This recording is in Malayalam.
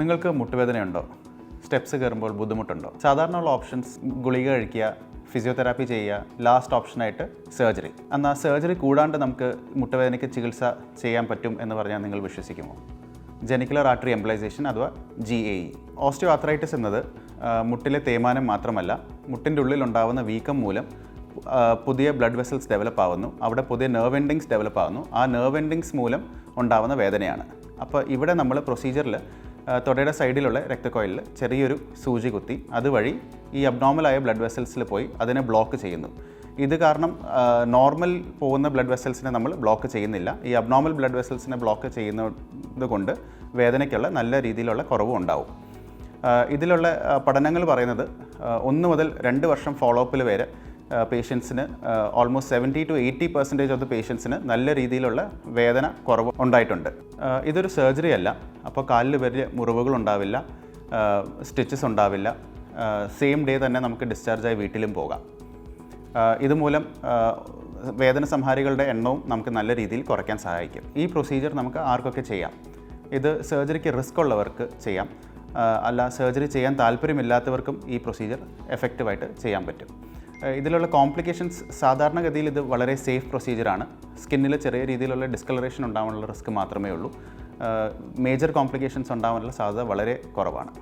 നിങ്ങൾക്ക് മുട്ടുവേദനയുണ്ടോ? സ്റ്റെപ്സ് കയറുമ്പോൾ ബുദ്ധിമുട്ടുണ്ടോ? സാധാരണയുള്ള ഓപ്ഷൻസ് ഗുളിക കഴിക്കുക, ഫിസിയോതെറാപ്പി ചെയ്യുക, ലാസ്റ്റ് ഓപ്ഷനായിട്ട് സർജറി. എന്നാൽ സർജറി കൂടാണ്ട് നമുക്ക് മുട്ടുവേദനയ്ക്ക് ചികിത്സ ചെയ്യാൻ പറ്റും എന്ന് പറഞ്ഞാൽ നിങ്ങൾ വിശ്വസിക്കുമോ? ജെനിക്കുലർ ആർട്ടറി എംബലൈസേഷൻ അഥവാ GAE. ഓസ്റ്റിയോ ആർത്രൈറ്റിസ് എന്നത് മുട്ടിലെ തേയ്മാനം മാത്രമല്ല, മുട്ടിൻ്റെ ഉള്ളിലുണ്ടാകുന്ന വീക്കം മൂലം പുതിയ ബ്ലഡ് വെസൽസ് ഡെവലപ്പ് ആവുന്നു, അവിടെ പുതിയ നെർവ് എൻഡിങ്സ് ഡെവലപ്പ് ആവുന്നു. ആ നെർവ് എൻഡിങ്സ് മൂലം ഉണ്ടാകുന്ന വേദനയാണ്. അപ്പോൾ ഇവിടെ നമ്മൾ പ്രൊസീജിയറിൽ തൊടയുടെ സൈഡിലുള്ള രക്തക്കൊഴലിൽ ചെറിയൊരു സൂചി കുത്തി അതുവഴി ഈ അബ്നോർമലായ ബ്ലഡ് വെസൽസിൽ പോയി അതിനെ ബ്ലോക്ക് ചെയ്യുന്നു. ഇത് കാരണം നോർമൽ പോകുന്ന ബ്ലഡ് വെസൽസിനെ നമ്മൾ ബ്ലോക്ക് ചെയ്യുന്നില്ല. ഈ അബ്നോർമൽ ബ്ലഡ് വെസൽസിനെ ബ്ലോക്ക് ചെയ്യുന്നത് കൊണ്ട് വേദനയ്ക്കുള്ള നല്ല രീതിയിലുള്ള കുറവും ഉണ്ടാവും. ഇതിലുള്ള പഠനങ്ങൾ പറയുന്നത് 1 മുതൽ 2 വർഷം ഫോളോ അപ്പിൽ വരെ പേഷ്യൻസിന് ഓൾമോസ്റ്റ് 70 to 80% ഓഫ് ദ പേഷ്യൻസിന് നല്ല രീതിയിലുള്ള വേദന കുറവ് ഉണ്ടായിട്ടുണ്ട്. ഇതൊരു സർജറി അല്ല, അപ്പോൾ കാലിൽ വലിയ മുറിവുകൾ ഉണ്ടാവില്ല, സ്റ്റിച്ചസ് ഉണ്ടാവില്ല. സെയിം ഡേ തന്നെ നമുക്ക് ഡിസ്ചാർജായി വീട്ടിലും പോകാം. ഇതുമൂലം വേദന സംഹാരികളുടെ എണ്ണവും നമുക്ക് നല്ല രീതിയിൽ കുറയ്ക്കാൻ സഹായിക്കും. ഈ പ്രൊസീജിയർ നമുക്ക് ആർക്കൊക്കെ ചെയ്യാം. ഇത് സർജറിക്ക് റിസ്ക് ഉള്ളവർക്ക് ചെയ്യാം, അല്ല സർജറി ചെയ്യാൻ താല്പര്യമില്ലാത്തവർക്കും ഈ പ്രൊസീജിയർ എഫക്റ്റീവായിട്ട് ചെയ്യാൻ പറ്റും. ഇതിലുള്ള കോംപ്ലിക്കേഷൻസ് സാധാരണഗതിയിൽ ഇത് വളരെ സേഫ് പ്രൊസീജിയറാണ്. സ്കിന്നിൽ ചെറിയ രീതിയിലുള്ള ഡിസ്കളറേഷൻ ഉണ്ടാകാനുള്ള റിസ്ക് മാത്രമേ ഉള്ളൂ. മേജർ കോംപ്ലിക്കേഷൻസ് ഉണ്ടാകാനുള്ള സാധ്യത വളരെ കുറവാണ്.